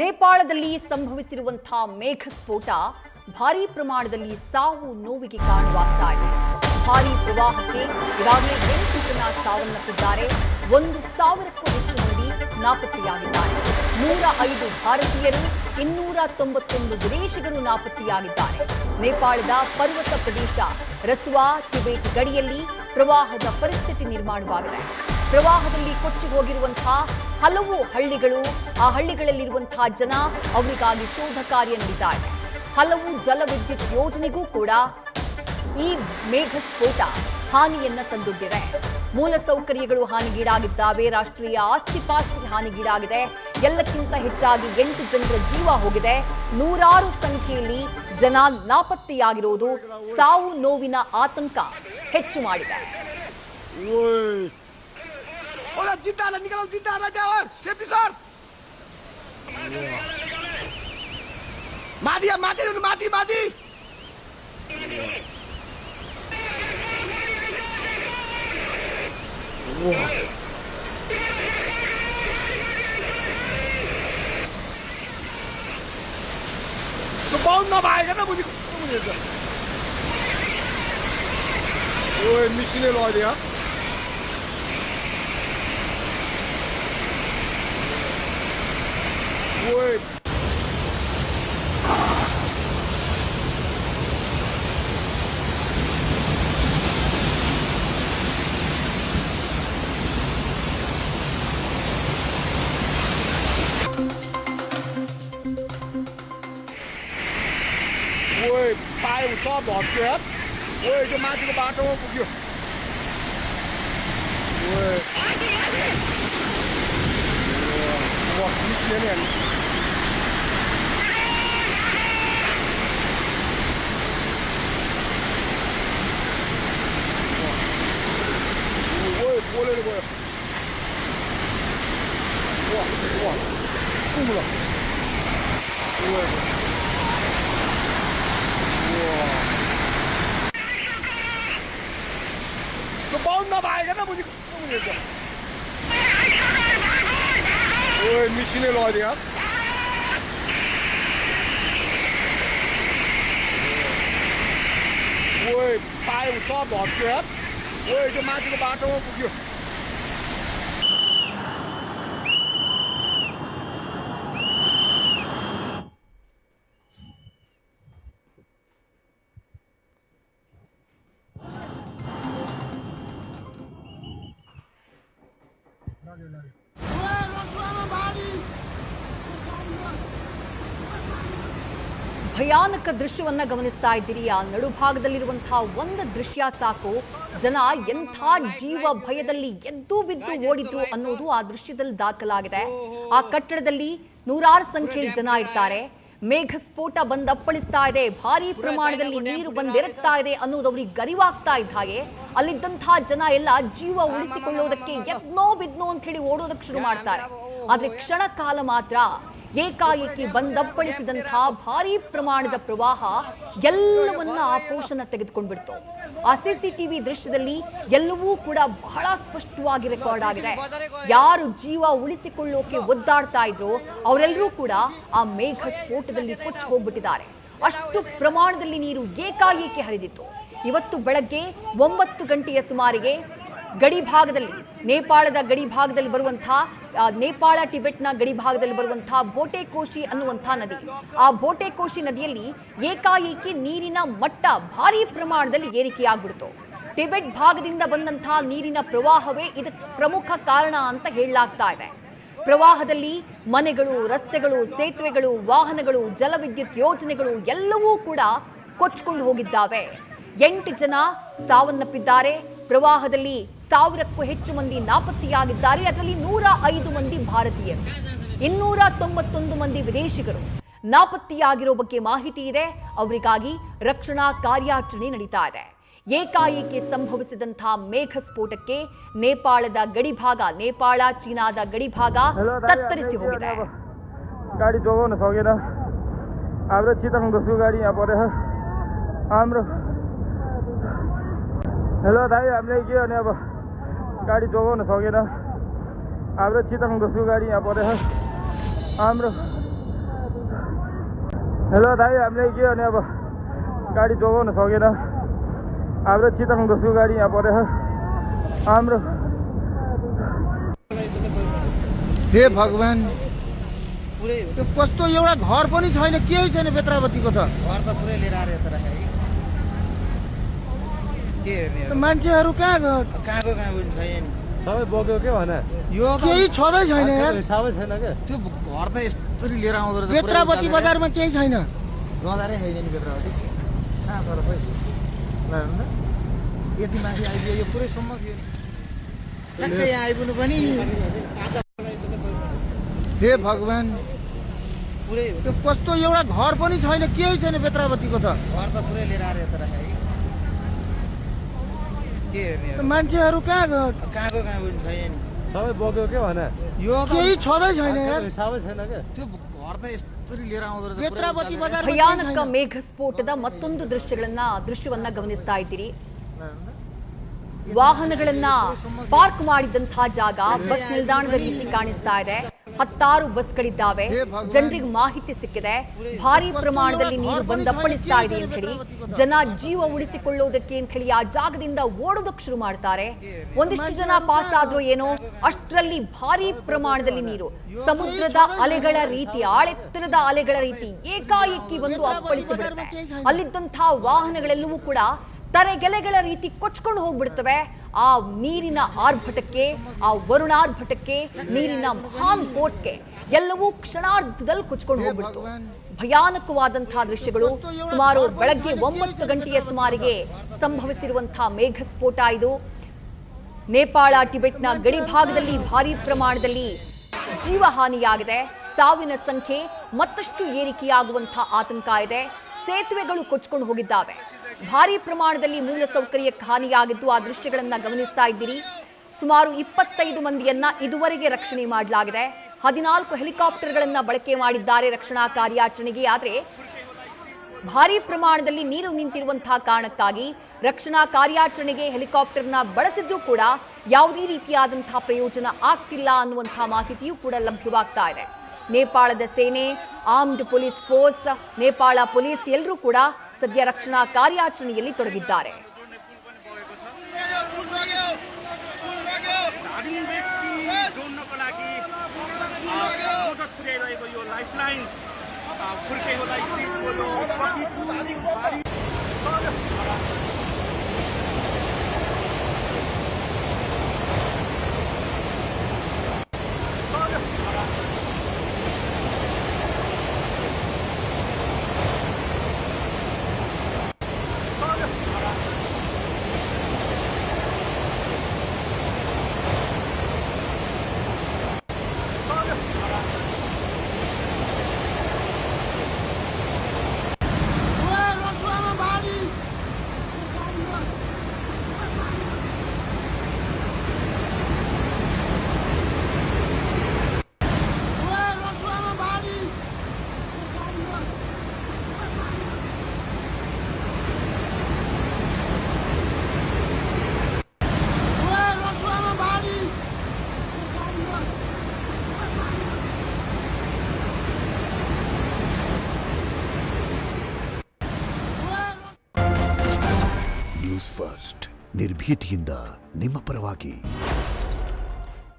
ನೇಪಾಳದಲ್ಲಿ ಸಂಭವಿಸಿರುವಂತಹ ಮೇಘಸ್ಫೋಟ ಭಾರೀ ಪ್ರಮಾಣದಲ್ಲಿ ಸಾವು ನೋವಿಗೆ ಕಾರಣವಾಗ್ತಾ ಇದೆ. ಭಾರೀ ಪ್ರವಾಹಕ್ಕೆ ಈಗಾಗಲೇ 8 ಜನ ಸಾವನ್ನಪ್ಪಿದ್ದಾರೆ. 1,000ಕ್ಕೂ ಹೆಚ್ಚು ಮಂದಿ ನಾಪತ್ತೆಯಾಗಿದ್ದಾರೆ. 105 ಭಾರತೀಯರು, 291 ವಿದೇಶಿಗರು ನಾಪತ್ತೆಯಾಗಿದ್ದಾರೆ. ನೇಪಾಳದ ಪರ್ವತ ಪ್ರದೇಶ ರಸುವಾ ಟಿಬೆಟ್ ಗಡಿಯಲ್ಲಿ ಪ್ರವಾಹದ ಪರಿಸ್ಥಿತಿ ನಿರ್ಮಾಣವಾಗಿದೆ. ಪ್ರವಾಹದಲ್ಲಿ ಕೊಚ್ಚಿ ಹೋಗಿರುವಂತಹ ಹಲವು ಹಳ್ಳಿಗಳು, ಆ ಹಳ್ಳಿಗಳಲ್ಲಿರುವಂತಹ ಜನ, ಅವರಿಗಾಗಿ ಶೋಧ ಕಾರ್ಯ ನಡೀತಾ ಇದೆ. ಹಲವು ಜಲವಿದ್ಯುತ್ ಯೋಜನೆಗೂ ಕೂಡ ಈ ಮೇಘಸ್ಫೋಟ ಹಾನಿಯನ್ನ ತಂದೊಡ್ಡಿದೆ. ಮೂಲಸೌಕರ್ಯಗಳು ಹಾನಿಗೀಡಾಗಿದ್ದಾವೆ. ರಾಷ್ಟ್ರೀಯ ಆಸ್ತಿಪಾಸ್ತಿ ಹಾನಿಗೀಡಾಗಿದೆ. ಎಲ್ಲಕ್ಕಿಂತ ಹೆಚ್ಚಾಗಿ 8 ಜನರ ಜೀವ ಹೋಗಿದೆ. ನೂರಾರು ಸಂಖ್ಯೆಯಲ್ಲಿ ಜನ ನಾಪತ್ತೆಯಾಗಿರುವುದು ಸಾವು ನೋವಿನ ಆತಂಕ ಹೆಚ್ಚು ಮಾಡಿದೆ. तो बहुत ना आएगा ना मुझे ओए मिशीने लगा दिया ओए tay một xó bọt kia hết. Ôi cho mai cho ba trâu một kia. Ôi. Wow, ini sih ni ani. Ôi, boleh ni boleh. Wah, wah. Kumula. Ôi. तो बहुत ना आएगा ना मुझे ओए मिशीने लगा दिया ओए tay một xó bọt kia hết. Ôi cho mai cho ba trâu một kia. ಭಯಾನಕ ದೃಶ್ಯವನ್ನ ಗಮನಿಸ್ತಾ ಇದ್ದೀರಿ. ಆ ನಡುಭಾಗದಲ್ಲಿರುವಂತಹ ಒಂದು ದೃಶ್ಯ ಸಾಕು, ಜನ ಎಂಥ ಜೀವ ಭಯದಲ್ಲಿ ಎದ್ದು ಬಿದ್ದು ಓಡಿದ್ರು ಅನ್ನೋದು ಆ ದೃಶ್ಯದಲ್ಲಿ ದಾಖಲಾಗಿದೆ. ಆ ಕಟ್ಟಡದಲ್ಲಿ ನೂರಾರು ಸಂಖ್ಯೆಯಲ್ಲಿ ಜನ ಇರ್ತಾರೆ. ಮೇಘಸ್ಫೋಟ ಬಂದಪ್ಪಳಿಸ್ತಾ ಇದೆ, ಭಾರೀ ಪ್ರಮಾಣದಲ್ಲಿ ನೀರು ಬಂದಿರುತ್ತಾ ಇದೆ ಅನ್ನೋದು ಅವ್ರಿಗೆ ಗರಿವಾಗ್ತಾ ಇದ್ದ ಹಾಗೆ ಅಲ್ಲಿದ್ದಂತಹ ಜನ ಎಲ್ಲ ಜೀವ ಉಳಿಸಿಕೊಳ್ಳೋದಕ್ಕೆ ಎದ್ನೋ ಬಿದ್ನೋ ಅಂತ ಹೇಳಿ ಓಡೋದಕ್ಕೆ ಶುರು ಮಾಡ್ತಾರೆ. ಆದ್ರೆ ಕ್ಷಣ ಕಾಲ ಮಾತ್ರ ಏಕಾಏಕಿ ಬಂದಪ್ಪಳಿಸಿದಂತಹ ಭಾರೀ ಪ್ರಮಾಣದ ಪ್ರವಾಹ ಎಲ್ಲವನ್ನ ಆಪೋಷಣ ತೆಗೆದುಕೊಂಡ್ಬಿಡ್ತು. ಆ ಸಿಸಿಟಿವಿ ದೃಶ್ಯದಲ್ಲಿ ಎಲ್ಲವೂ ಕೂಡ ಬಹಳ ಸ್ಪಷ್ಟವಾಗಿ ರೆಕಾರ್ಡ್ ಆಗಿದೆ. ಯಾರು ಜೀವ ಉಳಿಸಿಕೊಳ್ಳೋಕೆ ಒದ್ದಾಡ್ತಾ ಇದ್ರು ಅವರೆಲ್ಲರೂ ಕೂಡ ಆ ಮೇಘ ಸ್ಫೋಟದಲ್ಲಿ ಕೊಚ್ಚಿ ಹೋಗ್ಬಿಟ್ಟಿದ್ದಾರೆ. ಅಷ್ಟು ಪ್ರಮಾಣದಲ್ಲಿ ನೀರು ಏಕಾಏಕಿ ಹರಿದಿತ್ತು. ಇವತ್ತು ಬೆಳಗ್ಗೆ 9 ಗಂಟೆಯ ಸುಮಾರಿಗೆ ಗಡಿ ಭಾಗದಲ್ಲಿ, ನೇಪಾಳದ ಗಡಿ ಭಾಗದಲ್ಲಿ ಬರುವಂತಹ, ನೇಪಾಳ ಟಿಬೆಟ್ನ ಗಡಿ ಭಾಗದಲ್ಲಿ ಬರುವಂತಹ ಭೋಟೆಕೋಶಿ ಅನ್ನುವಂತಹ ನದಿ, ಆ ಭೋಟೆಕೋಶಿ ನದಿಯಲ್ಲಿ ಏಕಾಏಕಿ ನೀರಿನ ಮಟ್ಟ ಭಾರೀ ಪ್ರಮಾಣದಲ್ಲಿ ಏರಿಕೆಯಾಗ್ಬಿಡ್ತು. ಟಿಬೆಟ್ ಭಾಗದಿಂದ ಬಂದಂತಹ ನೀರಿನ ಪ್ರವಾಹವೇ ಇದಕ್ಕೆ ಪ್ರಮುಖ ಕಾರಣ ಅಂತ ಹೇಳಲಾಗ್ತಾ ಇದೆ. ಪ್ರವಾಹದಲ್ಲಿ ಮನೆಗಳು, ರಸ್ತೆಗಳು, ಸೇತುವೆಗಳು, ವಾಹನಗಳು, ಜಲವಿದ್ಯುತ್ ಯೋಜನೆಗಳು ಎಲ್ಲವೂ ಕೂಡ ಕೊಚ್ಚಿಕೊಂಡು ಹೋಗಿದ್ದಾವೆ. 8 ಜನ ಸಾವನ್ನಪ್ಪಿದ್ದಾರೆ. ಪ್ರವಾಹದಲ್ಲಿ 1000ಕ್ಕೂ ಹೆಚ್ಚು ಮಂದಿ ನಾಪತ್ತೆಯಾಗಿದ್ದಾರೆ. ಅದರಲ್ಲಿ 105 ಮಂದಿ ಭಾರತೀಯರು, 291 ಮಂದಿ ವಿದೇಶಿಗರು ನಾಪತ್ತೆಯಾಗಿರೋ ಬಗ್ಗೆ ಮಾಹಿತಿ ಇದೆ. ಅವರಿಗಾಗಿ ರಕ್ಷಣಾ ಕಾರ್ಯಾಚರಣೆ ನಡೀತಾ ಇದೆ. ಏಕಾಏಕಿ ಸಂಭವಿಸಿದಂತಹ ಮೇಘಸ್ಫೋಟಕ್ಕೆ ನೇಪಾಳದ ಗಡಿಭಾಗ, ನೇಪಾಳ ಚೀನಾದ ಗಡಿಭಾಗ ತತ್ತರಿಸಿ ಹೋಗಿದೆ. ಗಾಡಿ जोगाउन सकेन. हाम्रो चितवन दोस्रो गाडी यहाँ परेछ. हाम्रो हेलो दाइ, हामीले के भने अब गाडी जोगाउन सकेन. हाम्रो चितवन दोस्रो गाडी यहाँ परेछ. हाम्रो हेलो दाइ, हामीले के भने अब गाडी जोगाउन सकेन। हाम्रो चितवन दोस्रो गाडी यहाँ परेछ हाम्रो। हे भगवान, त्यो कस्तो एउटा घर पनि छैन, केही छैन बेत्रावतीको त। घर त पुरै लिएर आएर यता राखे है। के हेर्ने त्यो मान्छेहरू कहाँ गयो? कहाँको कहाँ पनि छैन नि। सबै बोक्यो के भने यो केही छँदै छैन यार। हिसाबै छैन क्या। त्यो घर त यस्तरी लिएर आउँदो रहेछ। बेत्रावती बजारमा केही छैन। गँदारै छैन नि बेत्रावती। कहाँ छ र खोइ? यति माथि आइपुग्यो, यो पुरै सम्म थियो। ठ्याक्कै यहाँ आइपुग्नु पनि हे भगवान, पुरै त्यो कस्तो एउटा घर पनि छैन, केही छैन बेत्रावतीको त। घर त पुरै लिएर आएर यता राखे है। के हेर्ने त्यो मान्छेहरू कहाँ गयो? कहाँको कहाँ पनि छैन नि। सबै बोक्यो के भने यो केही छँदै छैन यार। हिसाबै छैन क्या। त्यो घर त यस्तरी लिएर आउँदो रहेछ। बेत्रावती ಬಜಾರ್ ಭಯಾನಕ ಮೇಘ ಸ್ಫೋಟದ ಮತ್ತೊಂದು ದೃಶ್ಯವನ್ನ ಗಮನಿಸ್ತಾ ಇದ್ದೀರಿ. ವಾಹನಗಳನ್ನ ಪಾರ್ಕ್ ಮಾಡಿದಂತಹ ಜಾಗ ಬಸ್ ನಿಲ್ದಾಣದ ರೀತಿ ಕಾಣಿಸ್ತಾ ಇದೆ. 10 ಬಸ್ಗಳಿದ್ದಾವೆ. ಜನರಿಗೆ ಮಾಹಿತಿ ಸಿಕ್ಕಿದೆ, ಭಾರಿ ಪ್ರಮಾಣದಲ್ಲಿ ನೀರು ಬಂದಪ್ಪಳಿಸ್ತಾ ಇದೆ ಅಂತ ಹೇಳಿ ಜನ ಜೀವ ಉಳಿಸಿಕೊಳ್ಳುವುದಕ್ಕೆ ಅಂತ ಹೇಳಿ ಆ ಜಾಗದಿಂದ ಓಡೋದಕ್ಕೆ ಶುರು ಮಾಡ್ತಾರೆ. ಒಂದಿಷ್ಟು ಜನ ಪಾಸ್ ಆದ್ರೂ ಏನೋ, ಅಷ್ಟರಲ್ಲಿ ಭಾರಿ ಪ್ರಮಾಣದಲ್ಲಿ ನೀರು ಸಮುದ್ರದ ಅಲೆಗಳ ರೀತಿ, ಆಳೆತ್ತರದ ಅಲೆಗಳ ರೀತಿ ಏಕಾಏಕಿ ಬಂದು ಅಪ್ಪಳಿಸಿ ಬಿಡುತ್ತೆ. ಅಲ್ಲಿದ್ದಂತಹ ವಾಹನಗಳೆಲ್ಲವೂ ಕೂಡ ತರೆಗೆಲೆಗಳ ರೀತಿ ಕೊಚ್ಕೊಂಡು ಹೋಗ್ಬಿಡ್ತವೆ. ಆ ನೀರಿನ ಆರ್ಭಟಕ್ಕೆ, ಆ ವರುಣಾರ್ಭಟಕ್ಕೆ, ನೀರಿನ ಮಹಾನ್ ಫೋರ್ಸ್ಗೆ ಎಲ್ಲವೂ ಕ್ಷಣಾರ್ಧದಲ್ಲಿ ಕೊಚ್ಕೊಂಡು ಹೋಗ್ಬಿಡ್ತು. ಭಯಾನಕವಾದಂತಹ ದೃಶ್ಯಗಳು. ಸುಮಾರು ಬೆಳಗ್ಗೆ 9 ಗಂಟೆಯ ಸುಮಾರಿಗೆ ಸಂಭವಿಸಿರುವಂತಹ ಮೇಘ ಸ್ಫೋಟ ಇದು. ನೇಪಾಳ ಟಿಬೆಟ್ನ ಗಡಿ ಭಾಗದಲ್ಲಿ ಭಾರಿ ಪ್ರಮಾಣದಲ್ಲಿ ಜೀವಹಾನಿಯಾಗಿದೆ. ಸಾವಿನ ಸಂಖ್ಯೆ ಮತ್ತಷ್ಟು ಏರಿಕೆಯಾಗುವಂತಹ ಆತಂಕ ಇದೆ. ಸೇತುವೆಗಳು ಕೊಚ್ಕೊಂಡು ಹೋಗಿದ್ದಾವೆ. ಭಾರಿ ಪ್ರಮಾಣದಲ್ಲಿ ಮೂಲಸೌಕರ್ಯಕ್ಕೆ ಹಾನಿಯಾಗಿದ್ದು ಆ ದೃಶ್ಯಗಳನ್ನು ಗಮನಿಸ್ತಾ ಇದ್ದೀರಿ. ಸುಮಾರು 25 ಮಂದಿಯನ್ನ ಇದುವರೆಗೆ ರಕ್ಷಣೆ ಮಾಡಲಾಗಿದೆ. 14 ಹೆಲಿಕಾಪ್ಟರ್ಗಳನ್ನು ಬಳಕೆ ಮಾಡಿದ್ದಾರೆ ರಕ್ಷಣಾ ಕಾರ್ಯಾಚರಣೆಗೆ. ಆದರೆ ಭಾರಿ ಪ್ರಮಾಣದಲ್ಲಿ ನೀರು ನಿಂತಿರುವಂತಹ ಕಾರಣಕ್ಕಾಗಿ ರಕ್ಷಣಾ ಕಾರ್ಯಾಚರಣೆಗೆ ಹೆಲಿಕಾಪ್ಟರ್ನ ಬಳಸಿದ್ರೂ ಕೂಡ ಯಾವುದೇ ರೀತಿಯಾದಂತಹ ಪ್ರಯೋಜನ ಆಗ್ತಿಲ್ಲ ಅನ್ನುವಂತಹ ಮಾಹಿತಿಯೂ ಕೂಡ ಲಭ್ಯವಾಗ್ತಾ ಇದೆ. ನೇಪಾಳದ ಸೇನೆ, armed police force, Nepal police ಎಲ್ಲರೂ ಕೂಡ ಸದ್ಯ ರಕ್ಷಣಾ ಕಾರ್ಯಾಚರಣೆಯಲ್ಲಿ ತೊಡಗಿದ್ದಾರೆ. ನ್ಯೂಸ್ ಫಸ್ಟ್ ನಿರ್ಭೀತಿಯಿಂದ ನಿಮ್ಮ ಪರವಾಗಿ.